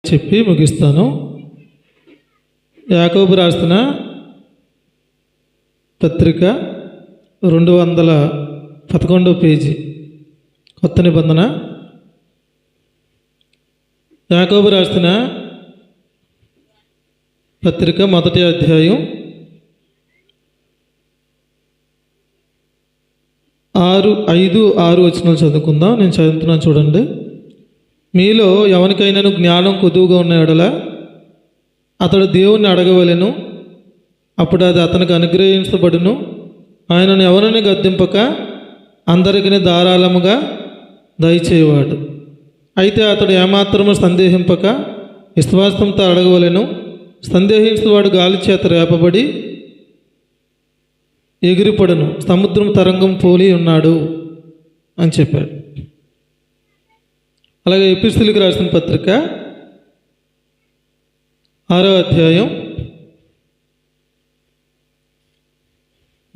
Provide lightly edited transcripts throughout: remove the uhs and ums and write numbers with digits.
చెప్పి ముగిస్తాను. యాకోబు రాసిన పత్రిక 211 పేజీ, కొత్త నిబంధన. యాకోబు రాసిన పత్రిక 1వ అధ్యాయం 5-6 వచనాలు చదువుకుందాం. నేను చదువుతున్నాను, చూడండి. మీలో ఎవరికైనాను జ్ఞానం కొదువుగా ఉన్న యెడల అతడు దేవుణ్ణి అడగవలెను, అప్పుడు అది అతనికి అనుగ్రహించబడును. ఆయనను ఎవరిని గద్దింపక అందరికీ ధారాళముగా దయచేవాడు. అయితే అతడు ఏమాత్రము సందేహింపక విశ్వాసంతో అడగవలెను. సందేహించేవాడు గాలి చేత రేపబడి ఎగిరిపడును, సముద్రం తరంగం పోలి ఉన్నాడు అని చెప్పాడు. అలాగే ఎపిస్తులకు రాసిన పత్రిక 6వ అధ్యాయం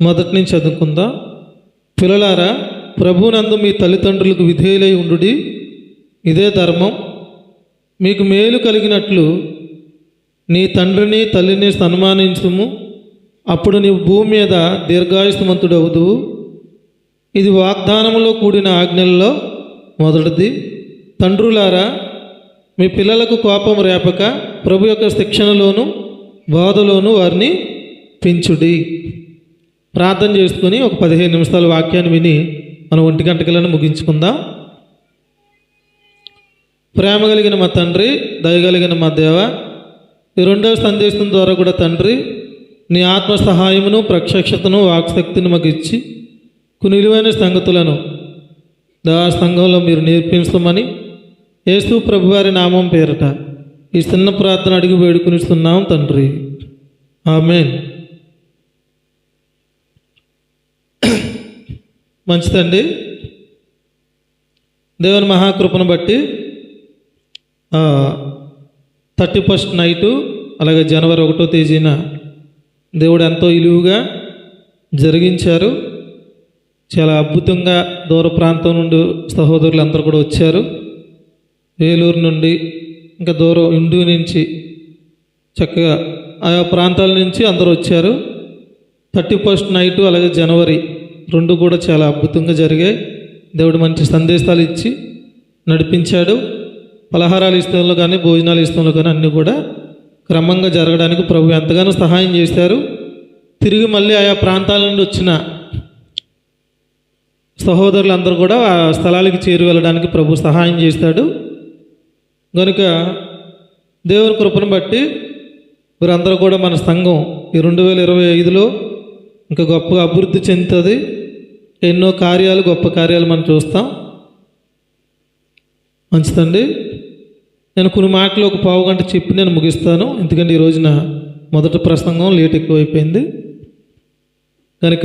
1 నుంచి చదువుకుందాం. పిల్లలారా, ప్రభువునందు మీ తల్లిదండ్రులకు విధేయులై ఉండుడి, ఇదే ధర్మం. మీకు మేలు కలిగినట్లు నీ తండ్రిని తల్లిని సన్మానించుము, అప్పుడు నీవు భూమి మీద దీర్ఘాయుష్మంతుడవుదువు. ఇది వాగ్దానములో కూడిన ఆజ్ఞల్లో మొదటిది. తండ్రులారా, మీ పిల్లలకు కోపం రేపక ప్రభు యొక్క శిక్షణలోను బోధలోను వారిని పెంచుడి. ప్రార్థన చేసుకుని ఒక 15 నిమిషాల వాక్యాన్ని విని మనం 1 గంటకలను ముగించుకుందాం. ప్రేమ కలిగిన మా తండ్రి, దయగలిగిన మా దేవ, ఈ 2వ సందేశం ద్వారా కూడా తండ్రి, నీ ఆత్మ సహాయమును ప్రత్యక్షతను వాక్శక్తిని మాకు ఇచ్చి కొన్ని విలువైన సంగతులను సంఘంలో మీరు నేర్పించమని యేసు ప్రభువారి నామం పేరట ఈ చిన్న ప్రార్థన అడిగి వేడుకునిస్తున్నాం తండ్రి, ఆమేన్. మంచిదండి. దేవుని మహాకృపను బట్టి 31st నైటు, అలాగే జనవరి 1వ తేదీన దేవుడు ఎంతో ఇలువుగా జరిగించారు. చాలా అద్భుతంగా దూర ప్రాంతం నుండి సహోదరులు అందరూ కూడా వచ్చారు. ఏలూరు నుండి, ఇంకా దూరం ఇండు నుంచి, చక్కగా ఆయా ప్రాంతాల నుంచి అందరూ వచ్చారు. 31st నైటు అలాగే జనవరి 2 కూడా చాలా అద్భుతంగా జరిగాయి. దేవుడు మంచి సందేశాలు ఇచ్చి నడిపించాడు. పలహారాలు ఇష్టంలో కానీ భోజనాలు ఇష్టంలో కానీ అన్నీ కూడా క్రమంగా జరగడానికి ప్రభు ఎంతగానో సహాయం చేశారు. తిరిగి మళ్ళీ ఆయా ప్రాంతాల నుండి వచ్చిన సహోదరులందరూ కూడా ఆ స్థలాలకి చేరి వెళ్ళడానికి ప్రభు సహాయం చేశాడు. కనుక దేవుని కృపను బట్టి మీరందరూ కూడా మన సంఘం ఈ 2025లో ఇంకా గొప్పగా అభివృద్ధి చెందుతుంది. ఎన్నో కార్యాలు, గొప్ప కార్యాలు మనం చూస్తాం. మంచిదండి. నేను కొన్ని మాటలు ఒక పావు గంట చెప్పి నేను ముగిస్తాను, ఎందుకంటే ఈ రోజున మొదటి ప్రసంగం లేట్ ఎక్కువైపోయింది. కనుక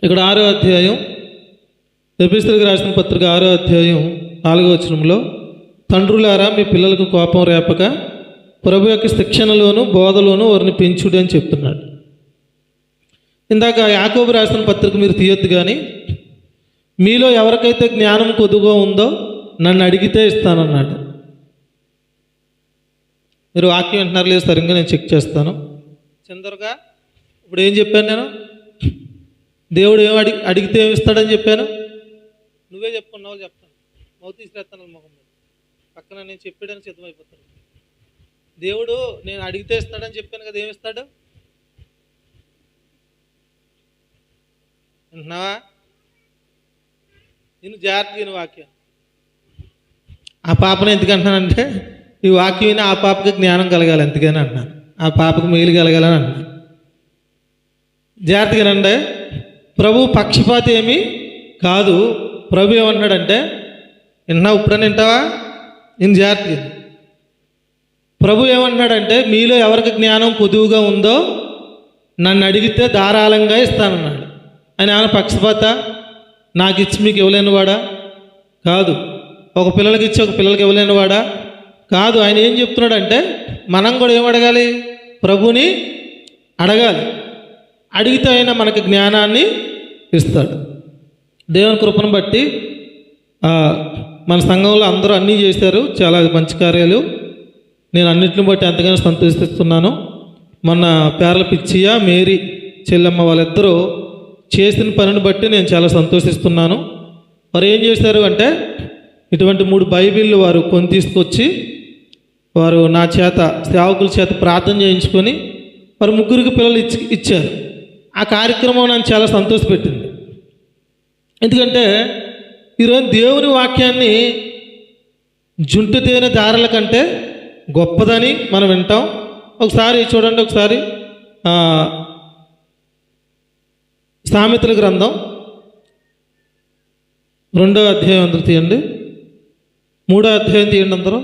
ఇక్కడ 6వ అధ్యాయం, ఎఫెసీయులకు రాసిన పత్రిక 6వ అధ్యాయం 4వ వచనంలో, తండ్రులారా, మీ పిల్లలకు కోపం రేపక ప్రభు యొక్క శిక్షణలోను బోధలోను వారిని పెంచుడి అని చెప్తున్నాడు. ఇందాక యాకోబు రాసిన పత్రిక మీరు తీయొద్దు, కానీ మీలో ఎవరికైతే జ్ఞానం కొద్దుగా ఉందో నన్ను అడిగితే ఇస్తానన్నాడు. మీరు వాక్యం వింటున్నారు లేదు సరిగ్గా, నేను చెక్ చేస్తాను. చందరుగా ఇప్పుడు ఏం చెప్పాను నేను? దేవుడు ఏం అడిగితే ఏమి ఇస్తాడని చెప్పాను? నువ్వే చెప్పుకున్నావు, చెప్తాను. మౌత్ తీసుకెళ్తాను మొహం పక్కన, నేను చెప్పాడని సిద్ధమైపోతాను. దేవుడు నేను అడిగితే ఇస్తాడని చెప్పాను కదా, ఏమిస్తాడు? వింటున్నావా? నేను జాగ్రత్తగా వాక్యం. ఆ పాపను ఎందుకు అంటున్నానంటే, ఈ వాక్యం విని ఆ పాపకి జ్ఞానం కలగాలి, ఎందుకని అంటున్నాను. ఆ పాపకు మేలు కలగాలని అంటున్నాను. జాగ్రత్తగానండి. ప్రభు పక్షపాతి ఏమీ కాదు. ప్రభు ఏమంటున్నాడంటే, విన్నావు? ఇప్పుడని వింటావా? నేను జాగ్రత్తగా. ప్రభు ఏమంటున్నాడంటే, మీలో ఎవరికి జ్ఞానం కొదువుగా ఉందో నన్ను అడిగితే ధారాళంగా ఇస్తానన్నాడు. ఆయన ఏమైనా పక్షపాత? నాకు ఇచ్చి మీకు ఇవ్వలేని వాడా? కాదు. ఒక పిల్లలకి ఇచ్చి ఒక పిల్లలకి ఇవ్వలేని వాడా? కాదు. ఆయన ఏం చెప్తున్నాడంటే, మనం కూడా ఏం అడగాలి? ప్రభుని అడగాలి. అడిగితే ఆయన మనకి జ్ఞానాన్ని ఇస్తాడు. దేవుని కృపను బట్టి మన సంఘంలో అందరూ అన్నీ చేశారు, చాలా మంచి కార్యాలు. నేను అన్నిటిని బట్టి ఎంతగానో సంతోషిస్తున్నాను. మొన్న పేర్ల పిచ్చియ మేరీ చెల్లెమ్మ వాళ్ళిద్దరూ చేసిన పనిని బట్టి నేను చాలా సంతోషిస్తున్నాను. వారు ఏం చేశారు అంటే ఇటువంటి 3 బైబిళ్ళు వారు కొని తీసుకొచ్చి వారు నా చేత సేవకుల చేత ప్రార్థన చేయించుకొని వారు 3 పిల్లలు ఇచ్చారు. ఆ కార్యక్రమం నన్ను చాలా సంతోషపెట్టింది. ఎందుకంటే ఈరోజు దేవుని వాక్యాన్ని జుంటు తేనె దారుల కంటే గొప్పదని మనం వింటాం. ఒకసారి చూడండి, ఒకసారి సామెతల గ్రంథం 2వ అధ్యాయం అందరూ తీయండి, 3వ అధ్యాయం తీయండి అందరూ.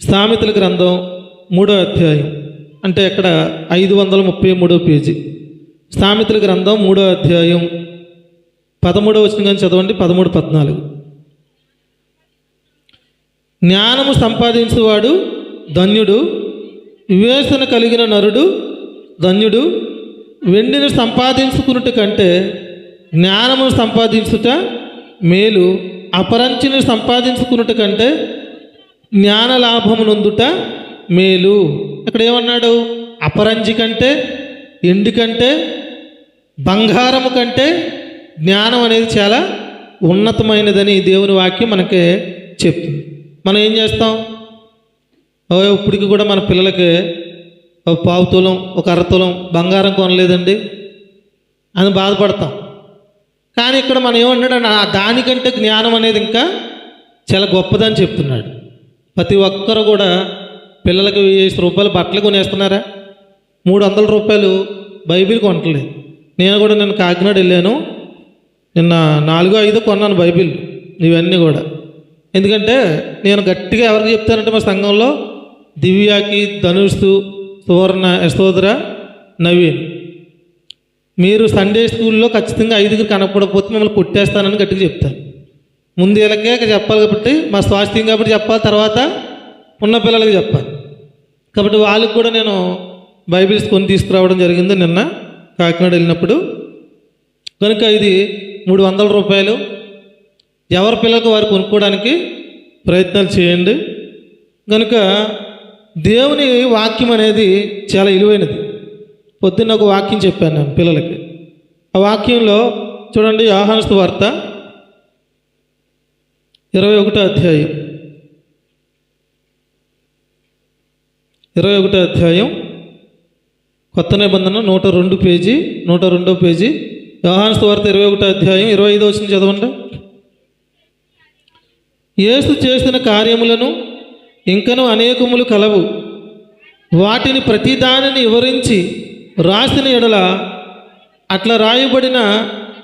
సామెతల గ్రంథం 3వ అధ్యాయం అంటే ఇక్కడ 533వ పేజీ. సామెతల గ్రంథం 3వ అధ్యాయం 13వ వచనం కానీ చదవండి, 13, 14. జ్ఞానము సంపాదించువాడు ధన్యుడు, వివేచన కలిగిన నరుడు ధన్యుడు. వెండిని సంపాదించుకున్నట కంటే జ్ఞానమును సంపాదించుట మేలు, అపరంచిని సంపాదించుకున్నట కంటే జ్ఞాన లాభము నొందుట మేలు. ఇక్కడ ఏమన్నాడు? అపరంజి కంటే, ఎండి కంటే, బంగారము కంటే జ్ఞానం అనేది చాలా ఉన్నతమైనదని దేవుని వాక్యం మనకే చెప్తుంది. మనం ఏం చేస్తాం? ఇప్పటికి కూడా మన పిల్లలకి 1/4 తులం, 1/2 తులం బంగారం కొనలేదండి అని బాధపడతాం. కానీ ఇక్కడ మనం ఏమన్నాడు? దానికంటే జ్ఞానం అనేది ఇంకా చాలా గొప్పదని చెప్తున్నాడు. ప్రతి ఒక్కరు కూడా పిల్లలకి 1000 రూపాయలు బట్టలు కొనేస్తున్నారా? 300 రూపాయలు బైబిల్ కొనట్లేదు. నేను కూడా నిన్న కాకినాడ వెళ్ళాను, నిన్న 4-5 కొన్నాను బైబిల్. ఇవన్నీ కూడా ఎందుకంటే నేను గట్టిగా ఎవరికి చెప్తానంటే మా సంఘంలో దివ్యాకి, ధనుష్, సువర్ణ, యశోధర, నవీన్, మీరు సండే స్కూల్లో ఖచ్చితంగా 5 కనపడకపోతే మిమ్మల్ని కొట్టేస్తానని గట్టిగా చెప్తాను. ముందు వీళ్ళకే చెప్పాలి కాబట్టి, మా స్వాస్థ్యం కాబట్టి చెప్పాలి, తర్వాత ఉన్న పిల్లలకి చెప్పాలి. కాబట్టి వాళ్ళకి కూడా నేను బైబిల్స్ కొని తీసుకురావడం జరిగింది నిన్న కాకినాడ వెళ్ళినప్పుడు. కనుక ఇది 300 రూపాయలు. ఎవరి పిల్లలకు వారు కొనుక్కోవడానికి ప్రయత్నాలు చేయండి. కనుక దేవుని వాక్యం అనేది చాలా విలువైనది. పొద్దున్న ఒక వాక్యం చెప్పాను నేను పిల్లలకి. ఆ వాక్యంలో చూడండి, యోహాను సువార్త 21వ అధ్యాయం 21వ అధ్యాయం కొత్త నిబంధన 102 పేజీ, 102వ పేజీ. యోహాను సువార్త 21వ అధ్యాయం 25వ వచనం చదవండి. యేసు చేసిన కార్యములను ఇంకను అనేకములు కలవు, వాటిని ప్రతిదానిని వివరించి రాసిన ఎడల అట్లా రాయబడిన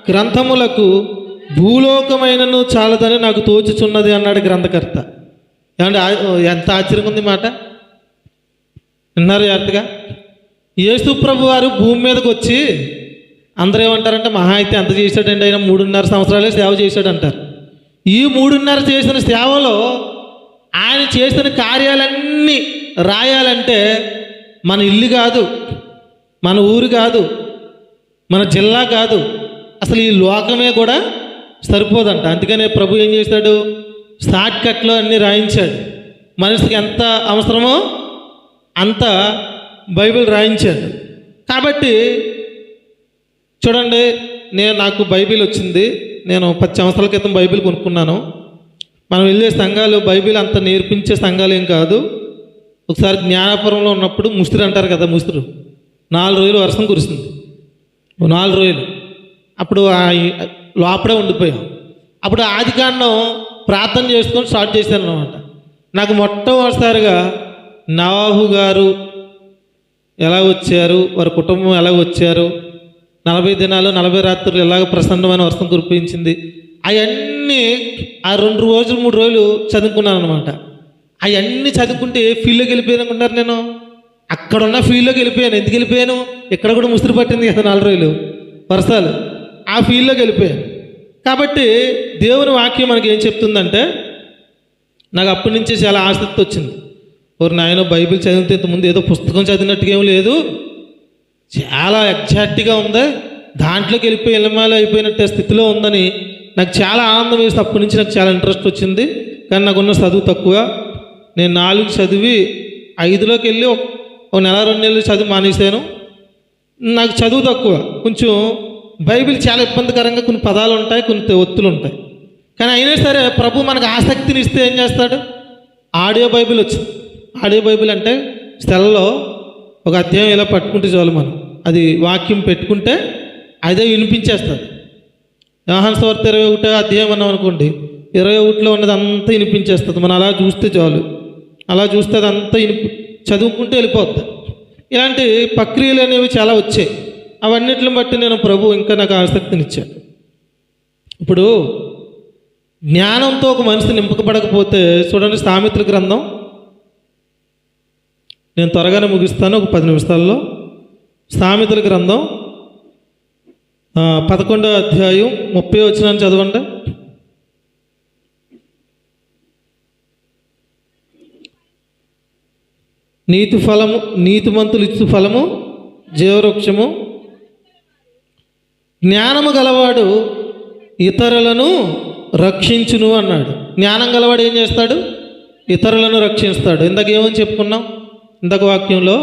గ్రంథములకు భూలోకమైనను చాలదని నాకు తోచుచున్నది అన్నాడు గ్రంథకర్త. ఏమంటే ఎంత ఆశ్చర్యంగా ఉంది మాట. విన్నారు జాగ్రత్తగా? యేసు ప్రభు వారు భూమి మీదకి వచ్చి అందరూ ఏమంటారంటే మహా అయితే ఎంత చేశాడండి, ఆయన 3.5 సంవత్సరాలే సేవ చేశాడు అంటారు. ఈ 3.5 చేసిన సేవలో ఆయన చేసిన కార్యాలన్నీ రాయాలంటే మన ఇల్లు కాదు, మన ఊరు కాదు, మన జిల్లా కాదు, అసలు ఈ లోకమే కూడా సరిపోదంట. అందుకనే ప్రభు ఏం చేశాడు? షార్ట్ కట్లో అన్నీ రాయించాడు. మనిషికి ఎంత అవసరమో అంత బైబిల్ రాయించాడు. కాబట్టి చూడండి, నాకు బైబిల్ వచ్చింది. నేను 10 సంవత్సరాల క్రితం బైబిల్ కొనుక్కున్నాను. మనం వెళ్ళే సంఘాలు బైబిల్ అంత నేర్పించే సంఘాలు ఏం కాదు. ఒకసారి జ్ఞానాపురంలో ఉన్నప్పుడు ముస్తిరి అంటారు కదా, ముస్తిరు 4 రోజులు వర్షం కురిసింది. 4 రోజులు అప్పుడు లోపడే ఉండిపోయాం. అప్పుడు ఆదికాండం ప్రార్థన చేసుకొని స్టార్ట్ చేశాను అనమాట. నాకు మొట్టమొదటిసారిగా నవాహు గారు ఎలా వచ్చారు, వారి కుటుంబం ఎలా వచ్చారు, 40 దినాలు 40 రాత్రులు ఎలాగ ప్రసన్నమైన వర్షం కురిపించింది, అవన్నీ ఆ 2 రోజులు 3 రోజులు చదువుకున్నాను అనమాట. అవన్నీ చదువుకుంటే ఏ ఫీల్డ్లోకి వెళ్ళిపోయాను అనుకుంటారు? నేను అక్కడున్న ఫీల్డ్లోకి వెళ్ళిపోయాను. ఎందుకు వెళ్ళిపోయాను? ఇక్కడ కూడా ముసురు పట్టింది కదా 4 రోజులు వర్షాలు, ఆ ఫీల్డ్లోకి వెళ్ళిపోయాను. కాబట్టి దేవుని వాక్యం మనకి ఏం చెప్తుందంటే, నాకు అప్పటి నుంచి చాలా ఆసక్తి వచ్చింది. ఓరు నాయన, బైబిల్ చదివితే ఇంతకుముందు ఏదో పుస్తకం చదివినట్టుగా ఏం లేదు, చాలా ఎగ్జాక్ట్గా ఉంది, దాంట్లోకి వెళ్ళిపోయి ఎల్లమాల అయిపోయినట్టే స్థితిలో ఉందని నాకు చాలా ఆనందం వేసి అప్పటి నుంచి నాకు చాలా ఇంట్రెస్ట్ వచ్చింది. కానీ నాకున్న చదువు తక్కువ. నేను 4 చదివి 5లోకి వెళ్ళి ఒక నెల 2 నెలలు చదువు మానేశాను. నాకు చదువు తక్కువ, కొంచెం బైబిల్ చాలా ఇబ్బందికరంగా కొన్ని పదాలు ఉంటాయి, కొన్ని ఒత్తులు ఉంటాయి. కానీ అయినా సరే ప్రభు మనకు ఆసక్తిని ఇస్తే ఏం చేస్తాడు? ఆడియో బైబిల్ వచ్చింది. ఆడియో బైబిల్ అంటే సెల్లో ఒక అధ్యాయం ఇలా పట్టుకుంటే చాలు, మనం అది వాక్యం పెట్టుకుంటే అదే వినిపించేస్తుంది. యోహాను సువార్త 21 అధ్యాయం అన్నాం అనుకోండి, 21లో ఉన్నది అంతా వినిపించేస్తుంది. మనం అలా చూస్తే చాలు, అలా చూస్తే అదంతా చదువుకుంటూ వెళ్ళిపోద్ది. ఇలాంటి ప్రక్రియలు అనేవి చాలా వచ్చాయి. అవన్నిటిని బట్టి నేను ప్రభు ఇంకా నాకు ఆసక్తినిచ్చాను. ఇప్పుడు జ్ఞానంతో ఒక మనిషి నింపకపడకపోతే చూడండి, సామెతల గ్రంథం నేను త్వరగానే ముగిస్తాను, ఒక 10 నిమిషాల్లో. సామెతల గ్రంథం 11వ అధ్యాయం 30 వచనాన్ని చదవండి. నీతిమంతులు ఇచ్చు ఫలము జీవవృక్షము, జ్ఞానము గలవాడు ఇతరులను రక్షించును అన్నాడు. జ్ఞానం గలవాడు ఏం చేస్తాడు? ఇతరులను రక్షిస్తాడు. ఇందాక ఏమని చెప్పుకున్నాం? ఇందాక వాక్యంలో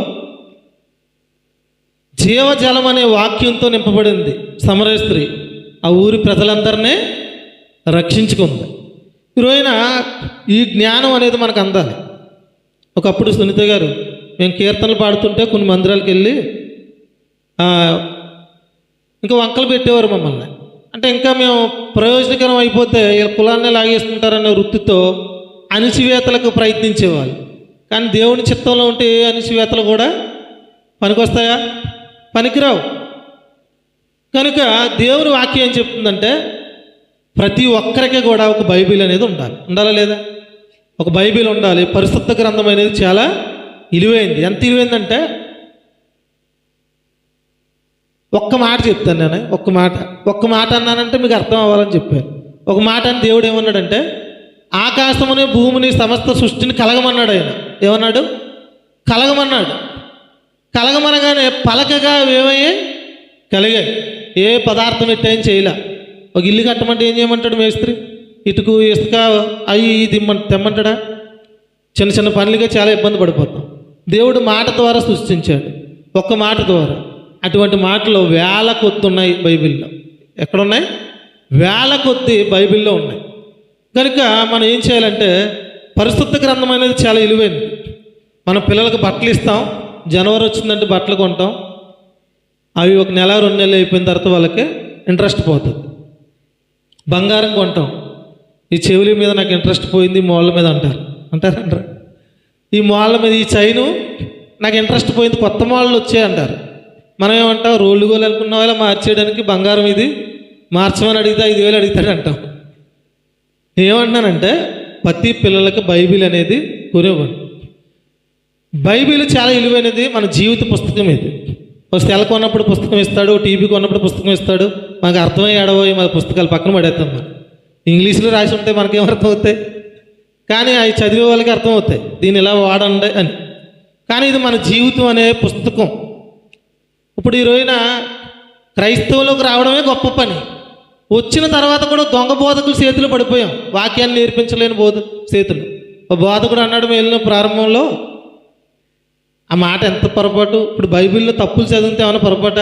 జీవజలం అనే వాక్యంతో నింపబడింది సమరయ స్త్రీ. ఆ ఊరి ప్రజలందరినీ రక్షించుకుంది. ఈరోజున ఈ జ్ఞానం అనేది మనకు అందాలి. ఒకప్పుడు సునీత గారు, మేము కీర్తనలు పాడుతుంటే కొన్ని మందిరాలకు వెళ్ళి ఇంకా వంకలు పెట్టేవారు మమ్మల్ని. అంటే ఇంకా మేము ప్రయోజనకరం అయిపోతే కులాన్ని లాగేసుకుంటారనే వృత్తితో అణిచివేతలకు ప్రయత్నించేవాళ్ళు. కానీ దేవుని చిత్తంలో ఉంటే ఏ అణిచివేతలు కూడా పనికొస్తాయా? పనికిరావు. కనుక దేవుని వాక్యం ఏం చెప్తుందంటే ప్రతి ఒక్కరికి కూడా ఒక బైబిల్ అనేది ఉండాలా లేదా? ఒక బైబిల్ ఉండాలి. పరిశుద్ధ గ్రంథం అనేది చాలా విలువైంది. ఎంత విలువైందంటే ఒక్క మాట చెప్తాను నేను. ఒక్క మాట అన్నానంటే మీకు అర్థం అవ్వాలని చెప్పాను. ఒక మాట అని దేవుడు ఏమన్నాడంటే ఆకాశముని భూమిని సమస్త సృష్టిని కలగమన్నాడు. ఆయన ఏమన్నాడు? కలగమన్నాడు. కలగమనగానే పలకగా ఏమయ్యాయి? కలిగాయి. ఏ పదార్థం ఎట్టేం చేయలే. ఒక ఇల్లు కట్టమంటే ఏం చేయమంటాడు మేస్త్రి? ఇటుకు ఇసుక అవి తెమ్మంటాడా? చిన్న చిన్న పనులుగా చాలా ఇబ్బంది పడిపోతాం. దేవుడు మాట ద్వారా సృష్టించాడు, ఒక్క మాట ద్వారా. అటువంటి మాటలు వేల కొద్ది ఉన్నాయి బైబిల్లో. ఎక్కడున్నాయి? వేల కొద్ది బైబిల్లో ఉన్నాయి. కనుక మనం ఏం చేయాలంటే పరిశుద్ధ గ్రంథం అనేది చాలా విలువైనది. మన పిల్లలకు బట్టలు ఇస్తాం, జనవరి వచ్చిందంటే బట్టలు కొంటాం. అవి ఒక నెల 2 నెలలు అయిపోయిన తర్వాత వాళ్ళకి ఇంట్రెస్ట్ పోతుంది. బంగారం కొంటాం, ఈ చెవుల మీద నాకు ఇంట్రెస్ట్ పోయింది, మోళ్ళ మీద అంటారు. ఈ మోళ్ళ మీద ఈ చైను నాకు ఇంట్రెస్ట్ పోయింది, కొత్త మోళ్ళు వచ్చాయి అంటారు. మనం ఏమంటాం? రోళ్ళు గోలు అనుకున్న వాళ్ళ మార్చేయడానికి బంగారం ఇది మార్చమని అడిగితే 5,000 అడుగుతాడు అంటాం. ఏమంటున్నానంటే ప్రతి పిల్లలకి బైబిల్ అనేది కొనేవ్వండి. బైబిల్ చాలా విలువైనది. మన జీవిత పుస్తకం ఇది. ఒక సెల్ కొన్నప్పుడు పుస్తకం ఇస్తాడు, టీవీ కొన్నప్పుడు పుస్తకం ఇస్తాడు. మనకు అర్థమయ్యాడవో మన పుస్తకాలు పక్కన పడేస్తాం. మనం ఇంగ్లీష్లో రాసి ఉంటే మనకేం అర్థం అవుతాయి, కానీ అవి చదివే వాళ్ళకి అర్థం అవుతాయి, దీన్ని ఇలా వాడండి అని. కానీ ఇది మన జీవితం అనే పుస్తకం. ఇప్పుడు ఈ రోజున క్రైస్తవులకు రావడమే గొప్ప పని. వచ్చిన తర్వాత కూడా దొంగ బోధకుల చేతులు పడిపోయాం. వాక్యాన్ని నేర్పించలేని చేతులు. ఒక బోధకుడు అన్నాడు వెళ్ళిన ప్రారంభంలో, ఆ మాట ఎంత పొరపాటు. ఇప్పుడు బైబిల్లో తప్పులు చదివితే ఏమైనా పొరపాట?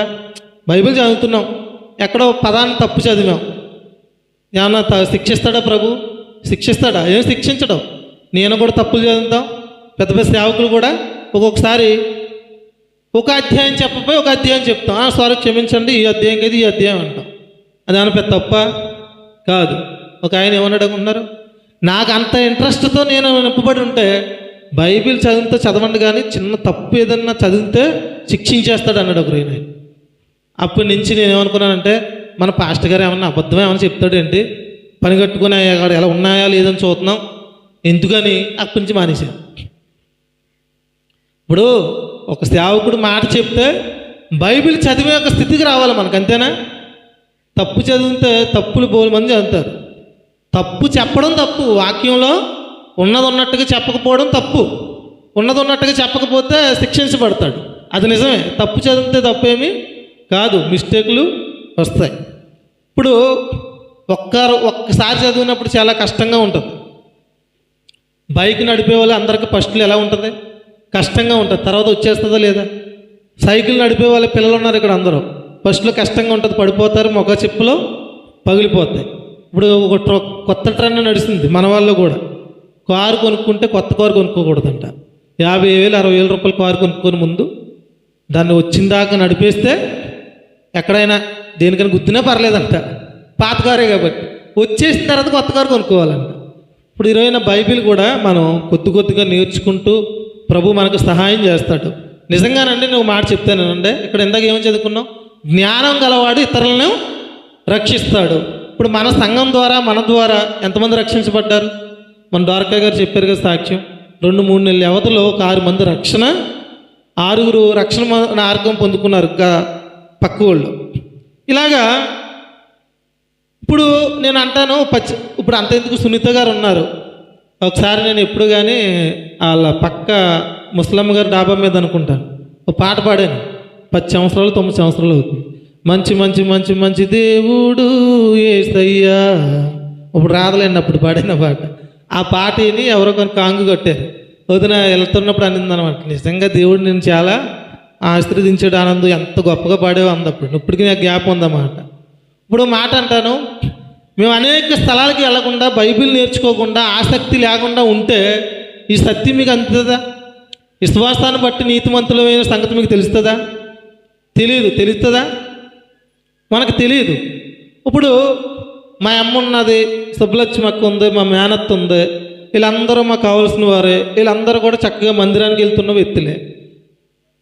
బైబిల్ చదువుతున్నాం, ఎక్కడో పదాన్ని తప్పు చదివాం, ఏమన్నా శిక్షిస్తాడా ప్రభు? శిక్షిస్తాడా? ఏం శిక్షించడం. నేను కూడా తప్పులు చదువుతాం. పెద్ద పెద్ద సేవకులు కూడా ఒక్కొక్కసారి ఒక అధ్యాయం చెప్పపోయి ఒక అధ్యాయం చెప్తాం. సారీ క్షమించండి, ఈ అధ్యాయం కదా ఈ అధ్యాయం అంటాం. అదేమన్నా పెద్ద తప్ప కాదు. ఒక ఆయన ఏమన్నాడు అనుకుంటున్నారు? నాకు అంత ఇంట్రెస్ట్తో నేను నింపబడి ఉంటే బైబిల్ చదవండి, కానీ చిన్న తప్పు ఏదన్నా చదివితే శిక్షించేస్తాడు అన్నాడు ఒక ఆయన. అప్పటి నుంచి నేను ఏమనుకున్నానంటే మన పాస్టర్ గారు ఏమన్నా అబద్ధం ఏమన్నా చెప్తాడేంటి, పని కట్టుకుని అక్కడ ఎలా ఉన్నాయా లేదని చూస్తున్నాం ఎందుకని అప్పటి నుంచి మానేశాను. ఇప్పుడు ఒక సేవకుడు మాట చెప్తే బైబిల్ చదివే ఒక స్థితికి రావాలి మనకు, అంతేనా? తప్పు చదివితే తప్పులు బోలు మంది చదువుతారు. తప్పు చెప్పడం తప్పు, వాక్యంలో ఉన్నది ఉన్నట్టుగా చెప్పకపోవడం తప్పు. ఉన్నది ఉన్నట్టుగా చెప్పకపోతే శిక్షించబడతాడు, అది నిజమే. తప్పు చదివితే తప్పేమీ కాదు, మిస్టేకులు వస్తాయి. ఇప్పుడు ఒక్కసారి చదివినప్పుడు చాలా కష్టంగా ఉంటుంది. బైక్ నడిపే వాళ్ళు అందరికీ ఫస్ట్లో ఎలా ఉంటుంది? కష్టంగా ఉంటుంది. తర్వాత వచ్చేస్తుందా లేదా? సైకిల్ నడిపే వాళ్ళ పిల్లలు ఉన్నారు ఇక్కడ అందరూ. ఫస్ట్లో కష్టంగా ఉంటుంది, పడిపోతారు, మొగ చెప్పులు పగిలిపోతాయి. ఇప్పుడు ఒక కొత్త ట్రెండ్ నడుస్తుంది మన వాళ్ళు కూడా. కారు కొనుక్కుంటే కొత్త కారు కొనుక్కోకూడదంట. 50,000 60,000 రూపాయల కారు కొనుక్కొని ముందు దాన్ని వచ్చిన దాకా నడిపేస్తే ఎక్కడైనా దేనికైనా గుద్దినా పర్లేదంట, పాత కారే కాబట్టి. వచ్చేసిన తర్వాత కొత్త కారు కొనుక్కోవాలంట. ఇప్పుడు ఈరోజున బైబిల్ కూడా మనం కొద్దిగా నేర్చుకుంటూ ప్రభు మనకు సహాయం చేస్తాడు. నిజంగానండి, నువ్వు మాట చెప్తానండి. ఇక్కడ ఇందాక ఏమని చదువుకున్నావు? జ్ఞానం గలవాడు ఇతరులను రక్షిస్తాడు. ఇప్పుడు మన సంఘం ద్వారా మన ద్వారా ఎంతమంది రక్షించబడ్డారు? మన ద్వారకా గారు చెప్పారు కదా సాక్ష్యం. 2-3 నెలల వ్యవధిలో ఒక 6 మంది రక్షణ, 6 రక్షణ మార్గం పొందుకున్నారు పక్క వాళ్ళు. ఇలాగా ఇప్పుడు నేను అంటాను, ఇప్పుడు అంత ఎందుకు సునీత గారు ఉన్నారు. ఒకసారి నేను ఎప్పుడు కానీ వాళ్ళ పక్క ముసలమ్మ గారు డాబా మీద అనుకుంటాను ఒక పాట పాడాను. 10 సంవత్సరాలు 9 సంవత్సరాలు అవుతుంది. మంచి మంచి మంచి మంచి దేవుడు యేసయ్యా. ఇప్పుడు రాదలేండి అప్పుడు పాడిన పాట. ఆ పాట విని ఎవరో కొన్ని కాంగు కట్టారు. వదిన వెళ్తున్నప్పుడు అనిందనమాట, నిజంగా దేవుడు నేను చాలా ఆశీర్వదించాడు ఆనందం, ఎంత గొప్పగా పాడేవో అందప్పుడు. ఇప్పటికీ నాకు జ్ఞాపకం ఉందన్నమాట. ఇప్పుడు మాట అంటాను, మేము అనేక స్థలాలకి వెళ్లకుండా బైబిల్ నేర్చుకోకుండా ఆసక్తి లేకుండా ఉంటే ఈ సత్యం మీకు అందుతుందా? విశ్వాసాన్ని బట్టి నీతిమంతులమైన సంగతి మీకు తెలుస్తుందా? తెలియదు. తెలుస్తుందా? మనకు తెలియదు. ఇప్పుడు మా అమ్మ ఉన్నది, సుబ్బలక్ష్మి అక్క ఉంది, మా మేనత్త ఉంది, వీళ్ళందరూ మాకు కావాల్సిన వారే. వీళ్ళందరూ కూడా చక్కగా మందిరానికి వెళ్తున్న వ్యక్తులే.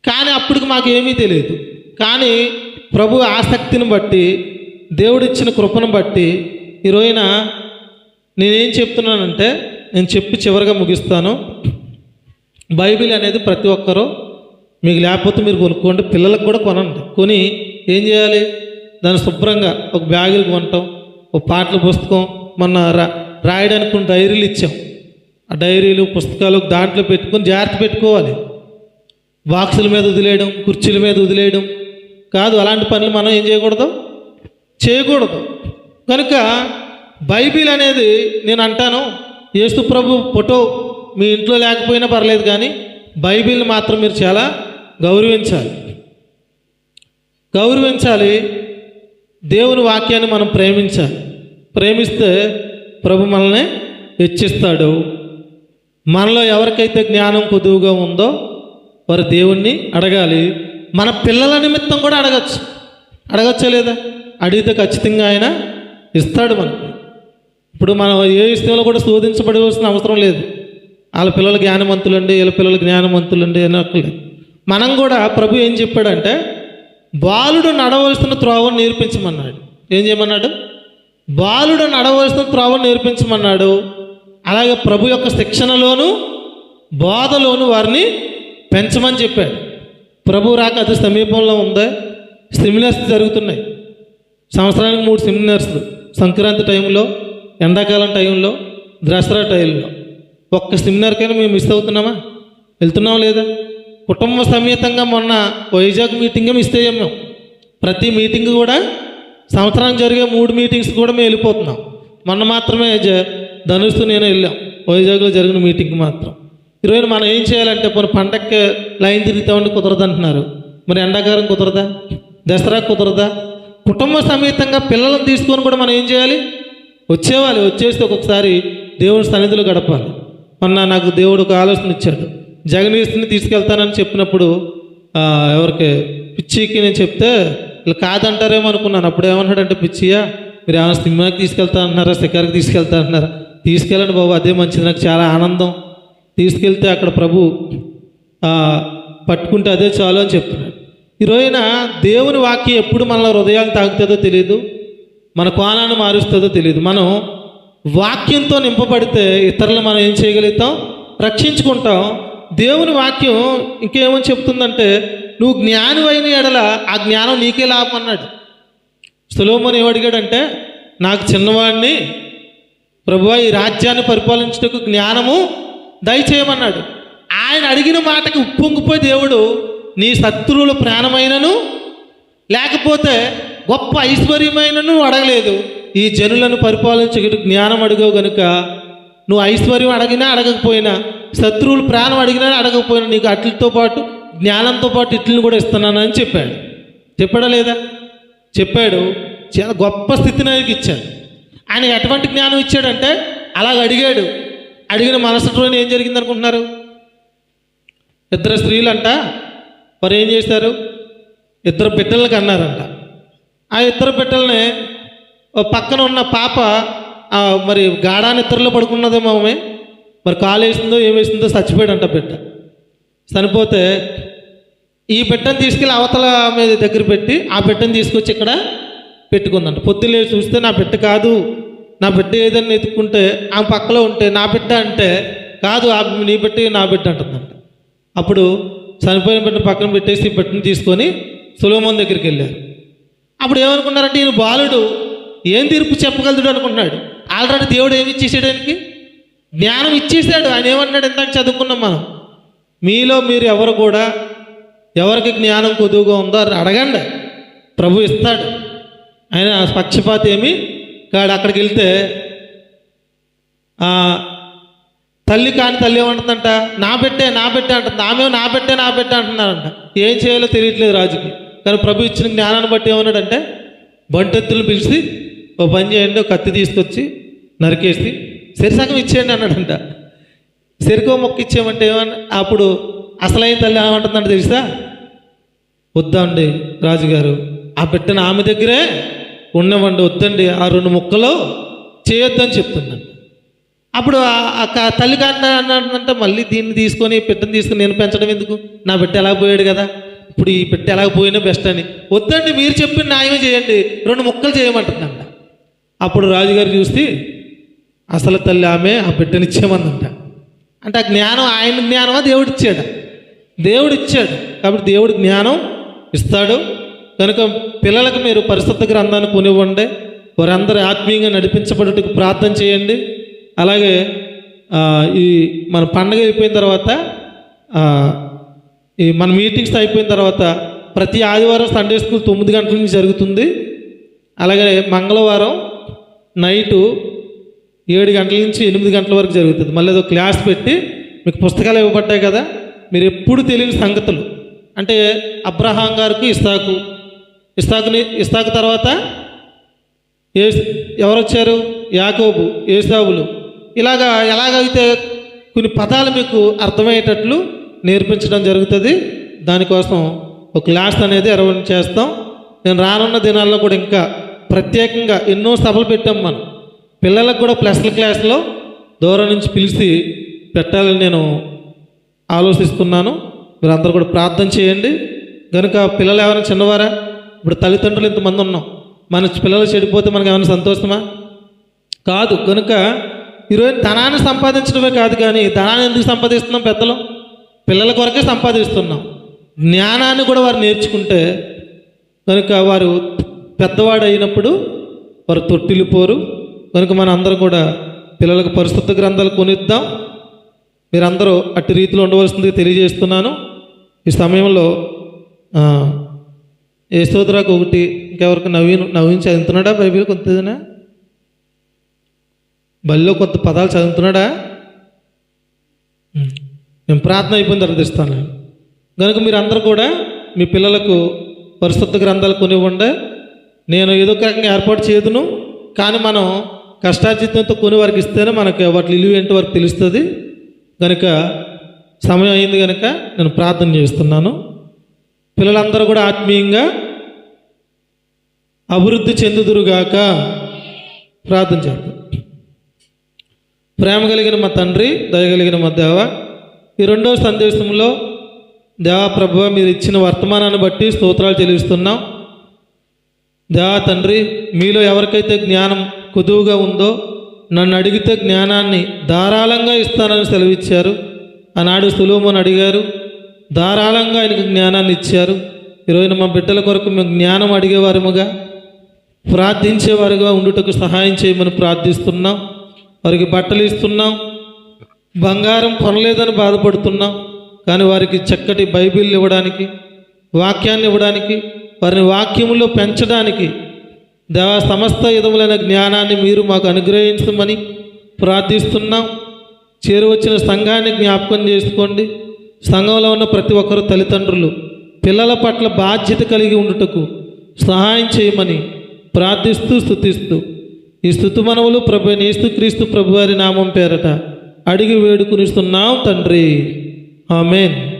కానీ అప్పటికి మాకు ఏమీ తెలియదు. కానీ ప్రభు ఆసక్తిని బట్టి, దేవుడిచ్చిన కృపను బట్టి ఈ రోజున నేనేం చెప్తున్నానంటే, నేను చెప్పి చివరిగా ముగిస్తాను. బైబిల్ అనేది ప్రతి ఒక్కరూ, మీకు లేకపోతే మీరు కొనుక్కోండి, పిల్లలకు కూడా కొనండి. కొని ఏం చేయాలి? దాన్ని శుభ్రంగా ఒక బ్యాగులు కొనటం, ఒక పాటల పుస్తకం, మొన్న రాయడానికి కొన్ని డైరీలు ఇచ్చాం. ఆ డైరీలు పుస్తకాలు దాంట్లో పెట్టుకొని జాగ్రత్త పెట్టుకోవాలి. బాక్సుల మీద వదిలేయడం, కుర్చీల మీద వదిలేయడం కాదు. అలాంటి పనులు మనం ఏం చేయకూడదు. కనుక బైబిల్ అనేది నేను అంటాను, యేసు ప్రభు ఫోటో మీ ఇంట్లో లేకపోయినా పర్లేదు, కానీ బైబిల్ని మాత్రం మీరు చాలా గౌరవించాలి. దేవుని వాక్యాన్ని మనం ప్రేమిస్తే ప్రభు మనల్ని హెచ్చిస్తాడు. మనలో ఎవరికైతే జ్ఞానం కొద్దువుగా ఉందో వారు దేవుణ్ణి అడగాలి. మన పిల్లల నిమిత్తం కూడా అడగచ్చా లేదా? అడిగితే ఖచ్చితంగా ఆయన ఇస్తాడు మనకు. ఇప్పుడు మనం ఏ విషయంలో కూడా శోధించబడవలసిన అవసరం లేదు. వాళ్ళ పిల్లలు జ్ఞానవంతులండి, వీళ్ళ పిల్లలు జ్ఞానవంతులండి అనట్లేదు. మనం కూడా ప్రభు ఏం చెప్పాడంటే, బాలుడు నడవలసిన త్రోవను నేర్పించమన్నాడు. ఏం చేయమన్నాడు? బాలుడు నడవలసిన త్రోవను నేర్పించమన్నాడు. అలాగే ప్రభు యొక్క శిక్షణలోను బోధలోను వారిని పెంచమని చెప్పాడు. ప్రభు రాక అతి సమీపంలో ఉంది. సెమినార్స్ జరుగుతున్నాయి. సంవత్సరానికి 3 సెమినార్స్లు, సంక్రాంతి టైంలో, ఎండాకాలం టైంలో, దసరా టైంలో. ఒక్క సెమినార్కైనా మేము మిస్ అవుతున్నామా? వెళ్తున్నాం లేదా? కుటుంబ సమేతంగా మొన్న వైజాగ్ మీటింగే మిస్ అయ్యాం మేము. ప్రతి మీటింగ్ కూడా, సంవత్సరానికి జరిగే 3 మీటింగ్స్ కూడా మేము వెళ్ళిపోతున్నాం. మొన్న మాత్రమే ధనుస్తూ నేను వెళ్ళాం వైజాగ్లో జరిగిన మీటింగ్కి మాత్రం. ఈరోజు మనం ఏం చేయాలంటే, కొన్ని పండగకి లైన్ తిరుగుతామంటే కుదరదు అంటున్నారు. మరి ఎండాకాలం కుదరదా? దసరా కుదరదా? కుటుంబ సమేతంగా పిల్లలను తీసుకొని కూడా మనం ఏం చేయాలి? వచ్చేస్తే ఒక్కొక్కసారి దేవుని సన్నిధిలో గడపాలి. మొన్న నాకు దేవుడు ఒక ఆలోచన ఇచ్చాడు. జగనీష్ని తీసుకెళ్తానని చెప్పినప్పుడు ఎవరికి పిచ్చికి నేను చెప్తే ఇలా కాదంటారేమో అనుకున్నాను. అప్పుడు ఏమన్నాడంటే, పిచ్చియా మీరు ఏమైనా సినిమాకి తీసుకెళ్తా అంటున్నారా, షికార్కి తీసుకెళ్తా అంటున్నారా? తీసుకెళ్ళండి బాబు, అదే మంచిది, నాకు చాలా ఆనందం. తీసుకెళ్తే అక్కడ ప్రభు పట్టుకుంటే అదే చాలు అని చెప్తున్నాడు. ఈరోజున దేవుని వాక్యం ఎప్పుడు మన హృదయాలు తాగుతుందో తెలియదు, మన కోణాన్ని మారుస్తుందో తెలియదు. మనం వాక్యంతో నింపబడితే ఇతరులు మనం ఏం చేయగలుగుతాం? రక్షించుకుంటాం. దేవుని వాక్యం ఇంకేమని చెప్తుందంటే, నువ్వు జ్ఞానివైన ఎడల ఆ జ్ఞానం నీకే లాభం అన్నాడు. సొలొమోను ఏమడిగాడంటే, నాకు చిన్నవాడిని ప్రభువా ఈ రాజ్యాన్ని పరిపాలించుటకు జ్ఞానము దయచేయమన్నాడు. ఆయన అడిగిన మాటకి ఉప్పొంగిపోయి దేవుడు, నీ శత్రువుల ప్రాణమైనను లేకపోతే గొప్ప ఐశ్వర్యమైనను అడగలేదు, ఈ జనులను పరిపాలించగలి జ్ఞానం అడిగావు కనుక నువ్వు ఐశ్వర్యం అడిగినా అడగకపోయినా, శత్రువులు ప్రాణం అడిగినా అడగకపోయినా నీకు అట్లతో పాటు జ్ఞానంతో పాటు ఇట్లను కూడా ఇస్తున్నానని చెప్పాడు. చెప్పాడా లేదా? చెప్పాడు. చాలా గొప్ప స్థితిని ఆయనకి ఇచ్చాడు. ఆయన ఎటువంటి జ్ఞానం ఇచ్చాడంటే అలాగ అడిగాడు. అడిగిన మరుసటి రోజున ఏం జరిగింది అనుకుంటున్నారు? ఇద్దరు స్త్రీలంట, వారు ఏం చేశారు? ఇద్దరు బిడ్డలను కన్నారంట. ఆ ఇద్దరు బిడ్డల్ని పక్కన ఉన్న పాప మరి గాఢా నిద్రలో పడుకున్నదేమో ఆమె, మరి కాలు వేసిందో ఏమేసిందో చచ్చిపోయాడంట బిడ్డ. చనిపోతే ఈ బిడ్డను తీసుకెళ్ళి అవతల ఆమె దగ్గర పెట్టి ఆ బిడ్డను తీసుకొచ్చి ఇక్కడ పెట్టుకుందంట. పొద్దున్న లేచి చూస్తే నా బిడ్డ కాదు, నా బిడ్డ ఏదైనా ఎత్తుకుంటే ఆమె పక్కలో ఉంటే నా బిడ్డ అంటే కాదు, నీ బిడ్డ నా బిడ్డ అంటుందంట. అప్పుడు చనిపోయిన బిడ్డ పక్కన పెట్టేసి బిడ్డను తీసుకొని సొలొమోను దగ్గరికి వెళ్ళారు. అప్పుడు ఏమనుకున్నారంటే ఈయన బాలుడు ఏం తీర్పు చెప్పగలడు అనుకుంటున్నాడు. ఆల్రెడీ దేవుడు ఏమి ఇచ్చేసాడు? ఆయనకి జ్ఞానం ఇచ్చేసాడు. ఆయన ఏమన్నాడు? ఇందాక చదువుకున్నాం మనం, మీలో మీరు ఎవరు కూడా ఎవరికి జ్ఞానం కొద్దుగా ఉందో అని అడగండి, ప్రభు ఇస్తాడు. ఆయన పక్షపాతి ఏమి కాడు. అక్కడికి వెళ్తే తల్లి కాని తల్లి ఏమంటుందంట, నా బిడ్డే అంటుంది. ఆమె నా బిడ్డే అంటున్నారంట. ఏం చేయాలో తెలియట్లేదు రాజుకి. కానీ ప్రభు ఇచ్చిన జ్ఞానాన్ని బట్టి ఏమన్నాడంటే, బంటెత్తులను పిలిచి ఓ పని చేయండి, ఒక కత్తి తీసుకొచ్చి నరికేసి శరీసగం ఇచ్చేయండి అన్నాడంట. శరీకో మొక్క ఇచ్చేయమంటే ఏమన్నా, అప్పుడు అసలైన తల్లి ఏమంటుందంటే తెలుసా? వద్దండి రాజుగారు, ఆ బిడ్డను ఆమె దగ్గరే ఉండవండి, వద్దండి, ఆ 2 ముక్కలు చేయొద్దని చెప్తుందండి. అప్పుడు ఆ తల్లి కాంటే మళ్ళీ దీన్ని తీసుకొని బిడ్డను తీసుకొని నేను పెంచడం ఎందుకు, నా బిడ్డ ఎలా పోయాడు కదా, ఇప్పుడు ఈ బిడ్డ ఎలాగ పోయినా బెస్ట్ అని, వద్దండి మీరు చెప్పిన న్యాయమే చేయండి, 2 ముక్కలు చేయమంటుందంట. అప్పుడు రాజుగారు చూసి అసలు తల్లి ఆమె ఆ బిడ్డని ఇచ్చేమందంట. అంటే ఆ జ్ఞానం ఆయన జ్ఞానమా దేవుడిచ్చాడు? దేవుడిచ్చాడు. కాబట్టి దేవుడు జ్ఞానం ఇస్తాడు. కనుక పిల్లలకు మీరు పరిశుద్ధ గ్రంథాన్ని కొనివ్వండి, వారందరూ ఆత్మీయంగా నడిపించబడుటకు ప్రార్థన చేయండి. అలాగే ఈ మన పండగ అయిపోయిన తర్వాత, ఈ మన మీటింగ్స్ అయిపోయిన తర్వాత ప్రతి ఆదివారం సండే స్కూల్ 9 గంటల నుంచి జరుగుతుంది. అలాగే మంగళవారం నైటు 7 గంటల నుంచి 8 గంటల వరకు జరుగుతుంది. మళ్ళీ ఏదో క్లాస్ పెట్టి మీకు పుస్తకాలు ఇవ్వబడ్డాయి కదా, మీరు ఎప్పుడు తెలియని సంగతులు, అంటే అబ్రహాం గారికి ఇస్సాకు తర్వాత ఎవరు వచ్చారు? యాకోబు, ఏసావులు. ఎలాగైతే కొన్ని పదాలు మీకు అర్థమయ్యేటట్లు నేర్పించడం జరుగుతుంది. దానికోసం ఒక క్లాస్ అనేది అరేంజ్ చేస్తాం. నేను రానున్న దినాల్లో కూడా ఇంకా ప్రత్యేకంగా ఎన్నో సభలు పెట్టాం. మనం పిల్లలకు కూడా ప్లస్ల క్లాస్లో దూరం నుంచి పిలిచి పెట్టాలని నేను ఆలోచిస్తున్నాను. మీరందరూ కూడా ప్రార్థన చేయండి. కనుక పిల్లలు ఎవరైనా చిన్నవారా? ఇప్పుడు తల్లిదండ్రులు ఇంతమంది ఉన్నాం, మన పిల్లలు చెడిపోతే మనకు ఏమైనా సంతోషమా? కాదు. కనుక ఈరోజు ధనాన్ని సంపాదించడమే కాదు, కానీ ధనాన్ని ఎందుకు సంపాదిస్తున్నాం? పెద్దలు పిల్లల కొరకే సంపాదిస్తున్నాం. జ్ఞానాన్ని కూడా వారు నేర్చుకుంటే కనుక వారు పెద్దవాడు అయినప్పుడు వారు తొట్టిల్లిపోరు. కనుక మన అందరం కూడా పిల్లలకు పరిశుద్ధ గ్రంథాలు కొనిద్దాం. మీరందరూ అట్టి రీతిలో ఉండవలసిందిగా తెలియజేస్తున్నాను. ఈ సమయంలో యశోదరాకు ఒకటి, ఇంకెవరికి నవీన్ చదువుతున్నాడా? బైబిల్ కొంతనా బల్లో కొంత పదాలు చదువుతున్నాడా? మేము ప్రార్థన అయిపోయిన తర్వాత ఇస్తాను. కనుక మీరందరూ కూడా మీ పిల్లలకు పరిశుద్ధ గ్రంథాలు కొనివ్వండి. నేను ఏదో ఒక రకంగా ఏర్పాటు చేయదును, కానీ మనం కష్టార్జితంతో కొని వారికి ఇస్తేనే మనకి వాటి విలువ ఏంటో వారికి తెలుస్తుంది. కనుక సమయం అయింది కనుక నేను ప్రార్థన చేస్తున్నాను. పిల్లలందరూ కూడా ఆత్మీయంగా అభివృద్ధి చెందుదురుగాక. ప్రార్థన చేద్దాం. ప్రేమ కలిగిన మా తండ్రి, దయగలిగిన మా దేవ, ఈ 2వ సందేశంలో దేవా ప్రభువా మీరు ఇచ్చిన వర్తమానాన్ని బట్టి స్తోత్రాలు చెల్లిస్తున్నాం. దేవా తండ్రి, మీలో ఎవరికైతే జ్ఞానం కొదువుగా ఉందో నన్ను అడిగితే జ్ఞానాన్ని ధారాళంగా ఇస్తానని సెలవిచ్చారు. ఆనాడు సొలొమోను అడిగారు, ధారాళంగా ఆయనకు జ్ఞానాన్ని ఇచ్చారు. ఈరోజు మా బిడ్డల కొరకు మేము జ్ఞానం అడిగేవారముగా, ప్రార్థించేవారుగా ఉండుటకు సహాయం చేయమని ప్రార్థిస్తున్నాం. వారికి బట్టలు ఇస్తున్నాం, బంగారం కొనలేదని బాధపడుతున్నాం, కానీ వారికి చక్కటి బైబిల్ ఇవ్వడానికి, వాక్యాన్ని ఇవ్వడానికి, వారిని వాక్యములో పెంచడానికి దేవా, సమస్త విధములైన జ్ఞానాన్ని మీరు మాకు అనుగ్రహించమని ప్రార్థిస్తున్నాం. చేరువచ్చిన సంఘాన్ని జ్ఞాపకం చేసుకోండి. సంఘంలో ఉన్న ప్రతి ఒక్కరు తల్లిదండ్రులు పిల్లల పట్ల బాధ్యత కలిగి ఉండుటకు సహాయం చేయమని ప్రార్థిస్తూ స్తుతిస్తూ ఈ స్తుతి మనవులు ప్రభు యేసుక్రీస్తు ప్రభువారి నామం పేరట అడిగి వేడుకునిస్తున్నాం తండ్రి. ఆమేన్.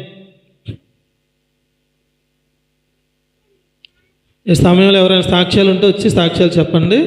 ఈ సమయంలో ఎవరైనా సాక్ష్యాలు ఉంటే వచ్చి సాక్ష్యాలు చెప్పండి.